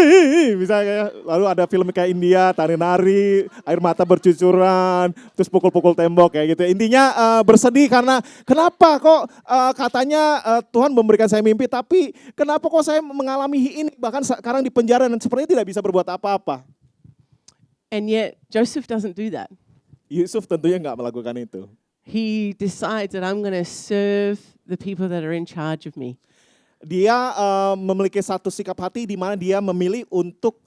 Misalnya lalu ada film kayak India, tari-nari, air mata bercucuran, terus pukul-pukul tembok kayak gitu. Intinya bersedih karena kenapa kok katanya Tuhan memberikan saya mimpi, tapi kenapa kok saya mengalami ini? Bahkan sekarang di penjara dan sepertinya tidak bisa berbuat apa-apa. And yet Joseph doesn't do that. Yusuf tentunya nggak melakukan itu. He decides that I'm going to serve the people that are in charge of me. Dia memiliki satu sikap hati di mana dia memilih untuk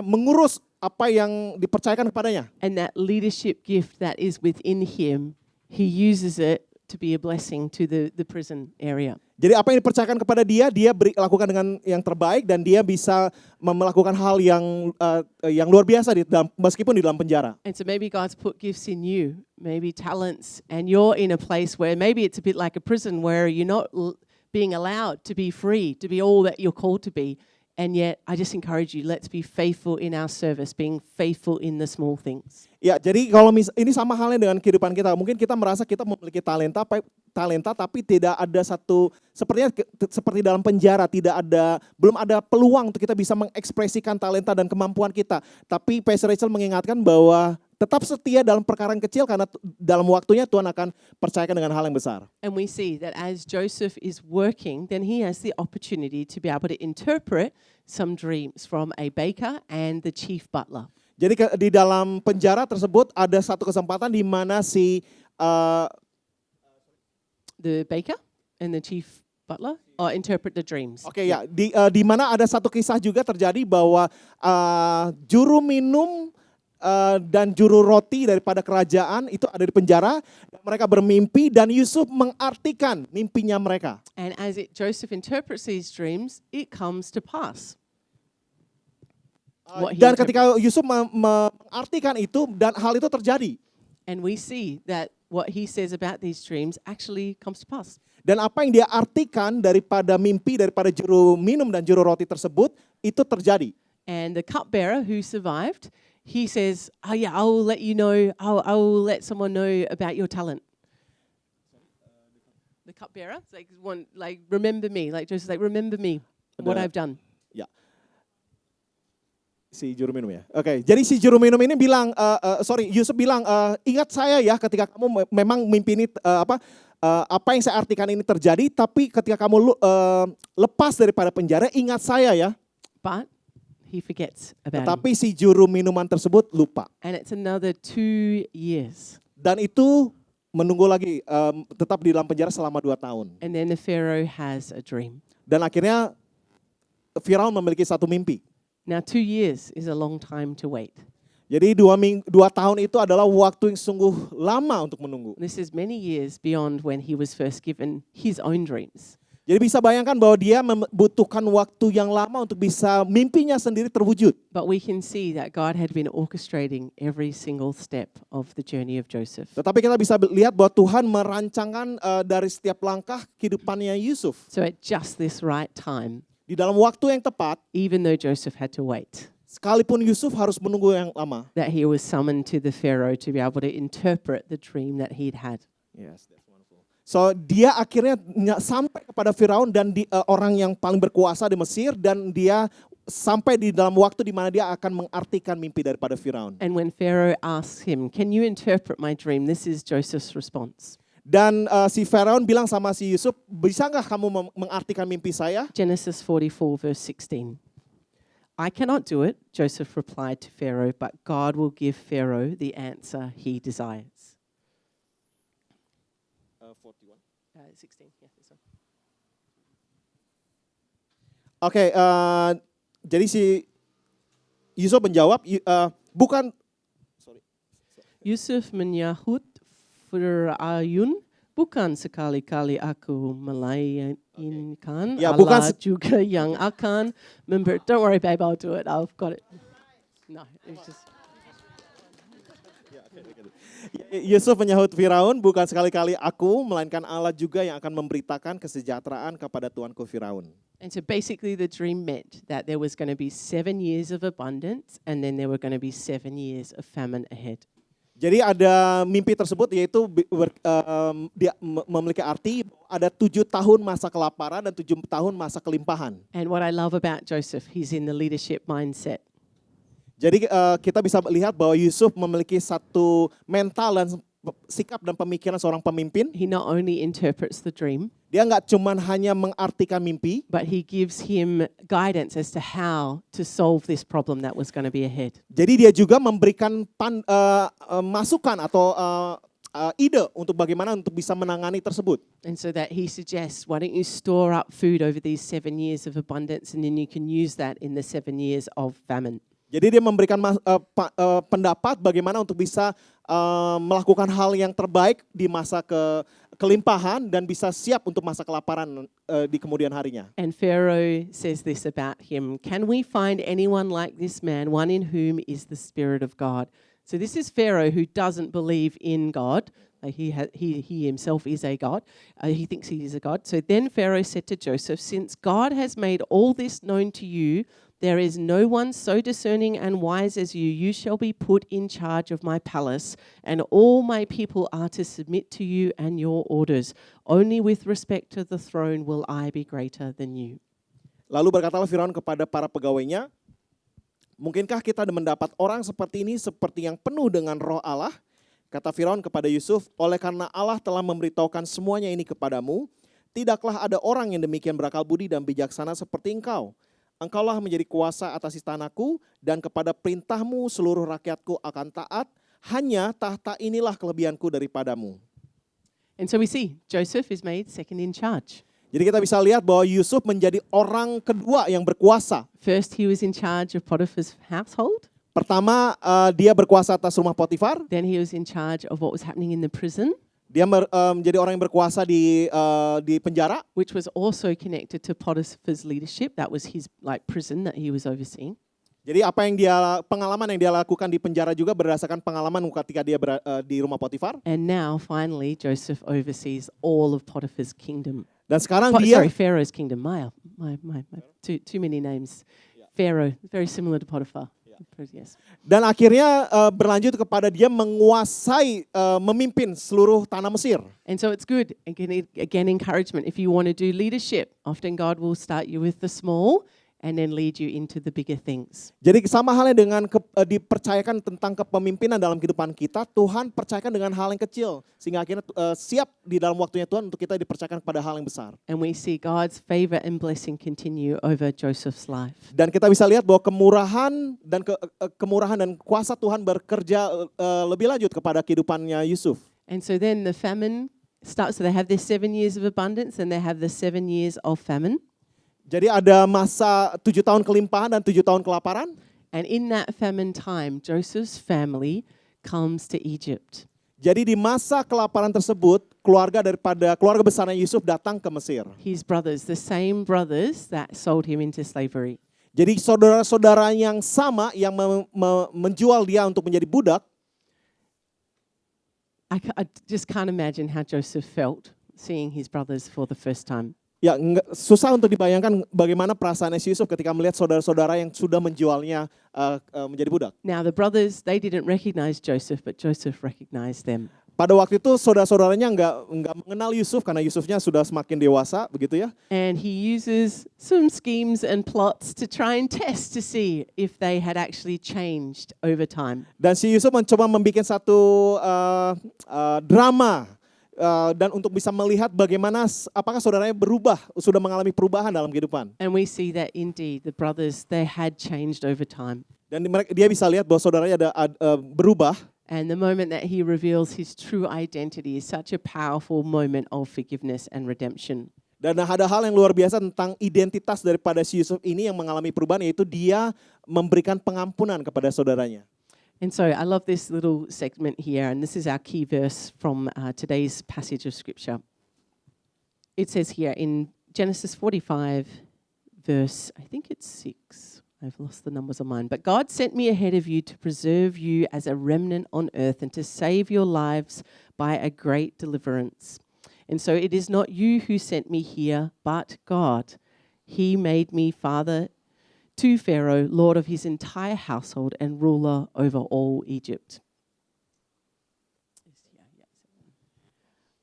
mengurus apa yang dipercayakan kepadanya. And that leadership gift that is within him, he uses it to be a blessing to the prison area. Jadi apa yang dipercayakan kepada dia, lakukan dengan yang terbaik dan dia bisa melakukan hal yang luar biasa meskipun di dalam penjara. And so maybe God's put gifts in you, maybe talents, and you're in a place where maybe it's a bit like a prison where you're not being allowed to be free, to be all that you're called to be. And yet, I just encourage you, let's be faithful in our service, being faithful in the small things. Ya, jadi kalau ini sama halnya dengan kehidupan kita. Mungkin kita merasa kita memiliki talenta, tapi tidak ada seperti dalam penjara, belum ada peluang untuk kita bisa mengekspresikan talenta dan kemampuan kita. Tapi Pastor Rachel mengingatkan bahwa tetap setia dalam perkara yang kecil karena dalam waktunya Tuhan akan percayakan dengan hal yang besar. And we see that as Joseph is working, then he has the opportunity to be able to interpret some dreams from a baker and the chief butler. Jadi di dalam penjara tersebut ada satu kesempatan di mana the baker and the chief butler interpret the dreams. Oke, ya, di mana ada satu kisah juga terjadi bahwa juru minum dan juru roti daripada kerajaan itu ada di penjara. Mereka bermimpi dan Yusuf mengartikan mimpinya mereka. And as Joseph interprets these dreams, it comes to pass. Dan ketika Yusuf mengartikan itu dan hal itu terjadi. And we see that what he says about these dreams actually comes to pass. Dan apa yang dia artikan daripada mimpi daripada juru minum dan juru roti tersebut itu terjadi. And the cupbearer who survived, he says, "Oh yeah, I will let you know. I will let someone know about your talent." The cupbearer, remember me, like Joseph's like remember me, what I've done. Ya. Si juru minum ya. Oke, jadi si juru minum ini bilang, Yusuf bilang, ingat saya ya ketika kamu memang mimpi ini apa yang saya artikan ini terjadi, tapi ketika kamu lepas daripada penjara, ingat saya ya. But he forgets about him. Tetapi si juru minuman tersebut lupa. And it's another 2 years. Dan itu menunggu lagi, tetap di dalam penjara selama 2 tahun. And then the Pharaoh has a dream. Dan akhirnya Firaun memiliki satu mimpi. Now 2 years is a long time to wait. Jadi 2 tahun itu adalah waktu yang sungguh lama untuk menunggu. This is many years beyond when he was first given his own dreams. Jadi bisa bayangkan bahwa dia membutuhkan waktu yang lama untuk bisa mimpinya sendiri terwujud. But we can see that God had been orchestrating every single step of the journey of Joseph. Tetapi kita bisa lihat bahwa Tuhan merancangkan dari setiap langkah kehidupannya Yusuf. So at just this right time, Di dalam waktu yang tepat, even though Joseph had to wait, sekalipun Yusuf harus menunggu yang lama. that he was summoned to the Pharaoh to be able to interpret the dream that he'd had. Yes, that's wonderful. So dia akhirnya sampai kepada Firaun dan orang yang paling berkuasa di Mesir, dan dia sampai di dalam waktu di mana dia akan mengartikan mimpi daripada Firaun. And when Pharaoh asks him, "Can you interpret my dream?" This is Joseph's response. Dan si Firaun bilang sama si Yusuf, bisa nggak kamu mengartikan mimpi saya? Genesis 44 verse 16. I cannot do it, Joseph replied to Pharaoh, but God will give Pharaoh the answer he desires. 41. 16, yeah, this one. Oke, jadi si Yusuf menjawab, bukan. Yusuf menyahut Fir'aun, bukan sekali-kali aku melainkan Ya, Allah bukan juga yang akan Don't worry, babe, I'll do it. I've got it. No, it's just. Yusuf menyahut Firaun, bukan sekali-kali aku, melainkan Allah juga yang akan memberitakan kesejahteraan kepada tuanku Firaun. And so basically the dream meant that there was going to be 7 years of abundance and then there were going to be 7 years of famine ahead. Jadi ada mimpi tersebut, yaitu dia memiliki arti ada 7 tahun masa kelaparan dan 7 tahun masa kelimpahan. And what I love about Joseph, he's in the leadership mindset. Jadi kita bisa lihat bahwa Yusuf memiliki satu mental dan sikap dan pemikiran seorang pemimpin. He not only interprets the dream, Dia nggak cuman hanya mengartikan mimpi, but he gives him guidance as to how to solve this problem that was going to be ahead. jadi dia juga memberikan masukan atau ide untuk bagaimana untuk bisa menangani tersebut. And so that he suggests, why don't you store up food over these 7 years of abundance and then you can use that in the 7 years of famine. Jadi dia memberikan pendapat bagaimana untuk bisa melakukan hal yang terbaik di masa kelimpahan dan bisa siap untuk masa kelaparan di kemudian harinya. And Pharaoh says this about him, can we find anyone like this man, one in whom is the Spirit of God? So this is Pharaoh who doesn't believe in God. He himself is a God. He thinks he is a God. So then Pharaoh said to Joseph, since God has made all this known to you, there is no one so discerning and wise as you. You shall be put in charge of my palace, and all my people are to submit to you and your orders. Only with respect to the throne will I be greater than you. Lalu berkatalah Firaun kepada para pegawainya, mungkinkah kita mendapat orang seperti ini, seperti yang penuh dengan roh Allah? Kata Firaun kepada Yusuf, oleh karena Allah telah memberitahukan semuanya ini kepadamu, tidaklah ada orang yang demikian berakal budi dan bijaksana seperti engkau. Engkaulah menjadi kuasa atas istanaku, dan kepada perintahmu seluruh rakyatku akan taat. Hanya tahta inilah kelebihanku daripadamu. And so we see Joseph is made second in charge. Jadi kita bisa lihat bahwa Yusuf menjadi orang kedua yang berkuasa. First, he was in charge of Potiphar's household. Pertama, dia berkuasa atas rumah Potifar. Then he was in charge of what was happening in the prison, Dia menjadi orang yang berkuasa di penjara, which was also connected to Potiphar's leadership. That was his prison that he was overseeing. Jadi pengalaman yang dia lakukan di penjara juga berdasarkan pengalaman ketika dia di rumah Potifar. And now, finally, Joseph oversees all of Potiphar's kingdom. Dan sekarang Pharaoh's kingdom. Too many names. Pharaoh, very similar to Potiphar. Yes. Dan akhirnya berlanjut kepada dia menguasai, memimpin seluruh tanah Mesir. And so it's good. Again, encouragement. If you want to do leadership, often God will start you with the small, and then lead you into the bigger things. Jadi sama halnya dengan dipercayakan tentang kepemimpinan dalam kehidupan kita, Tuhan percayakan dengan hal yang kecil sehingga akhirnya siap di dalam waktunya Tuhan untuk kita dipercayakan kepada hal yang besar. And we see God's favor and blessing continue over Joseph's life. Dan kita bisa lihat bahwa kemurahan dan kuasa Tuhan bekerja lebih lanjut kepada kehidupannya Yusuf. And so then the famine starts. So they have their 7 years of abundance and they have the 7 years of famine. Jadi ada masa 7 tahun kelimpahan dan 7 tahun kelaparan. And in that famine time, Joseph's family comes to Egypt. Jadi di masa kelaparan tersebut, keluarga besarnya Yusuf datang ke Mesir. His brothers, the same brothers that sold him into slavery. Jadi saudara-saudara yang sama yang menjual dia untuk menjadi budak. I just can't imagine how Joseph felt seeing his brothers for the first time. Ya, susah untuk dibayangkan bagaimana perasaan Yusuf ketika melihat saudara-saudara yang sudah menjualnya menjadi budak. Now the brothers, they didn't recognize Joseph, but Joseph recognized them. Pada waktu itu saudara-saudaranya nggak mengenal Yusuf karena Yusufnya sudah semakin dewasa, begitu ya. And he uses some schemes and plots to try and test to see if they had actually changed over time. Dan si Yusuf mencoba membuat satu drama dan untuk bisa melihat bagaimana apakah saudaranya sudah mengalami perubahan dalam kehidupan. And we see that indeed the brothers, they had changed over time. Dan dia bisa lihat bahwa saudaranya berubah. And the moment that he reveals his true identity is such a powerful moment of forgiveness and redemption. Dan ada hal yang luar biasa tentang identitas daripada si Yusuf ini yang mengalami perubahan, yaitu dia memberikan pengampunan kepada saudaranya. And so I love this little segment here, and this is our key verse from today's passage of Scripture. It says here in Genesis 45, verse, I think it's 6. I've lost the numbers on mine. But God sent me ahead of you to preserve you as a remnant on earth and to save your lives by a great deliverance. And so it is not you who sent me here, but God. He made me father to Pharaoh, lord of his entire household and ruler over all Egypt.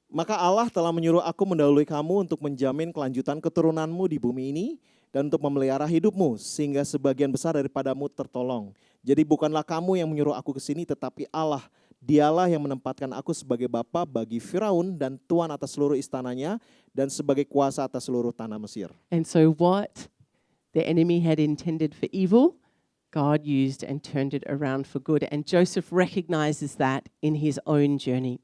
Maka Allah telah menyuruh aku mendahului kamu untuk menjamin kelanjutan keturunanmu di bumi ini dan untuk memelihara hidupmu sehingga sebagian besar daripadamu tertolong. Jadi bukanlah kamu yang menyuruh aku ke sini, tetapi Allah. Dialah yang menempatkan aku sebagai bapa bagi Firaun dan tuan atas seluruh istananya dan sebagai kuasa atas seluruh tanah Mesir. And so what the enemy had intended for evil, God used and turned it around for good. And Joseph recognizes that in his own journey.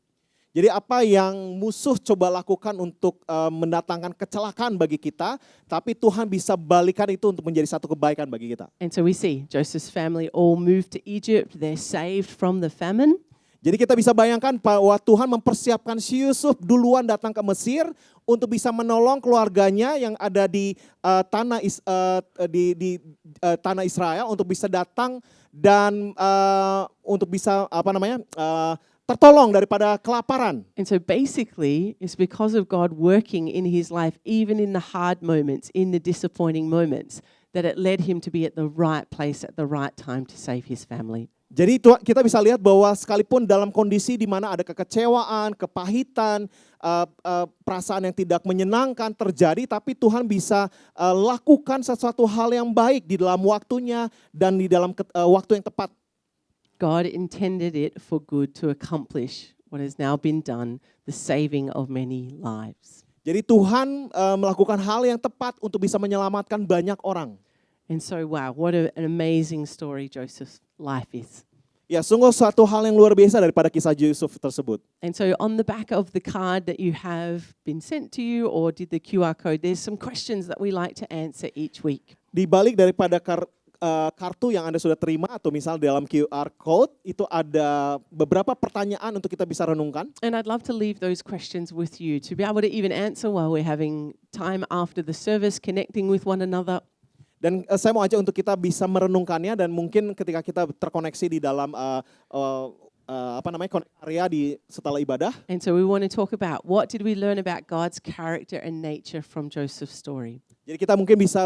Jadi apa yang musuh coba lakukan untuk mendatangkan kecelakaan bagi kita, tapi Tuhan bisa balikan itu untuk menjadi satu kebaikan bagi kita. And so we see Joseph's family all moved to Egypt. They're saved from the famine. Jadi kita bisa bayangkan bahwa Tuhan mempersiapkan si Yusuf duluan datang ke Mesir untuk bisa menolong keluarganya yang ada di tanah Israel untuk bisa datang dan untuk bisa tertolong daripada kelaparan. And so basically, it's because of God working in his life, even in the hard moments, in the disappointing moments, that it led him to be at the right place at the right time to save his family. Jadi kita bisa lihat bahwa sekalipun dalam kondisi di mana ada kekecewaan, kepahitan, perasaan yang tidak menyenangkan terjadi, tapi Tuhan bisa lakukan sesuatu hal yang baik di dalam waktunya dan di dalam waktu yang tepat. God intended it for good to accomplish what has now been done, the saving of many lives. Jadi Tuhan melakukan hal yang tepat untuk bisa menyelamatkan banyak orang. And so, wow, what an amazing story Joseph's life is. Ya, sungguh suatu hal yang luar biasa daripada kisah Yusuf tersebut. And so on the back of the card that you have been sent to you or did the QR code, there's some questions that we like to answer each week. Di balik daripada kartu yang Anda sudah terima atau misal dalam QR code itu ada beberapa pertanyaan untuk kita bisa renungkan. And I'd love to leave those questions with you to be able to even answer while we're having time after the service, connecting with one another. Dan saya mau ajak untuk kita bisa merenungkannya dan mungkin ketika kita terkoneksi di dalam area di setelah ibadah. And so we want to talk about what did we learn about God's character and nature from Joseph's story. Jadi kita mungkin bisa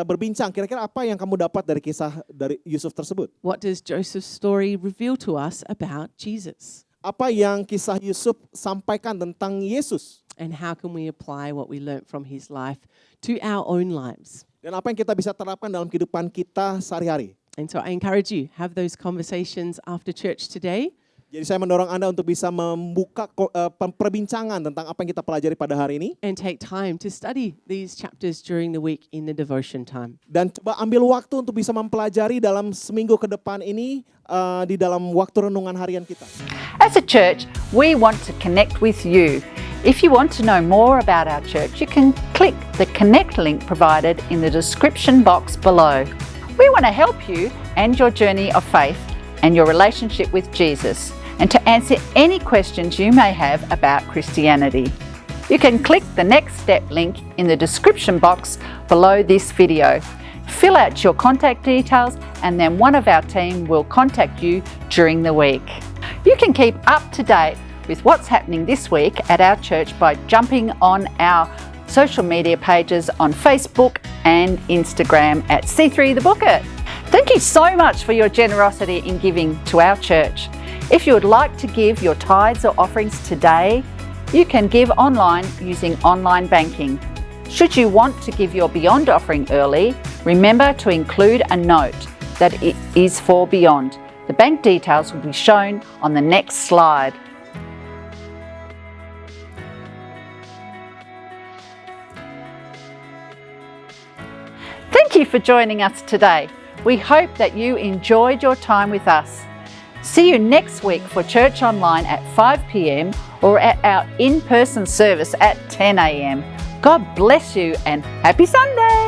berbincang kira-kira apa yang kamu dapat dari kisah dari Yusuf tersebut. What does Joseph's story reveal to us about Jesus? Apa yang kisah Yusuf sampaikan tentang Yesus? And how can we apply what we learned from his life to our own lives? Dan apa yang kita bisa terapkan dalam kehidupan kita sehari-hari. And so I encourage you, have those conversations after church today. Jadi saya mendorong Anda untuk bisa membuka perbincangan tentang apa yang kita pelajari pada hari ini. And take time to study these chapters during the week in the devotion time. Dan coba ambil waktu untuk bisa mempelajari dalam seminggu ke depan ini di dalam waktu renungan harian kita. As a church, we want to connect with you. If you want to know more about our church, you can click the connect link provided in the description box below. We want to help you and your journey of faith and your relationship with Jesus, and to answer any questions you may have about Christianity. You can click the next step link in the description box below this video. Fill out your contact details and then one of our team will contact you during the week. You can keep up to date with what's happening this week at our church by jumping on our social media pages on Facebook and Instagram at C3 The Bookit. Thank you so much for your generosity in giving to our church. If you would like to give your tithes or offerings today, you can give online using online banking. Should you want to give your Beyond offering early, remember to include a note that it is for Beyond. The bank details will be shown on the next slide. Thank you for joining us today. We hope that you enjoyed your time with us. See you next week for Church Online at 5 p.m. or at our in-person service at 10 a.m. God bless you and happy Sunday!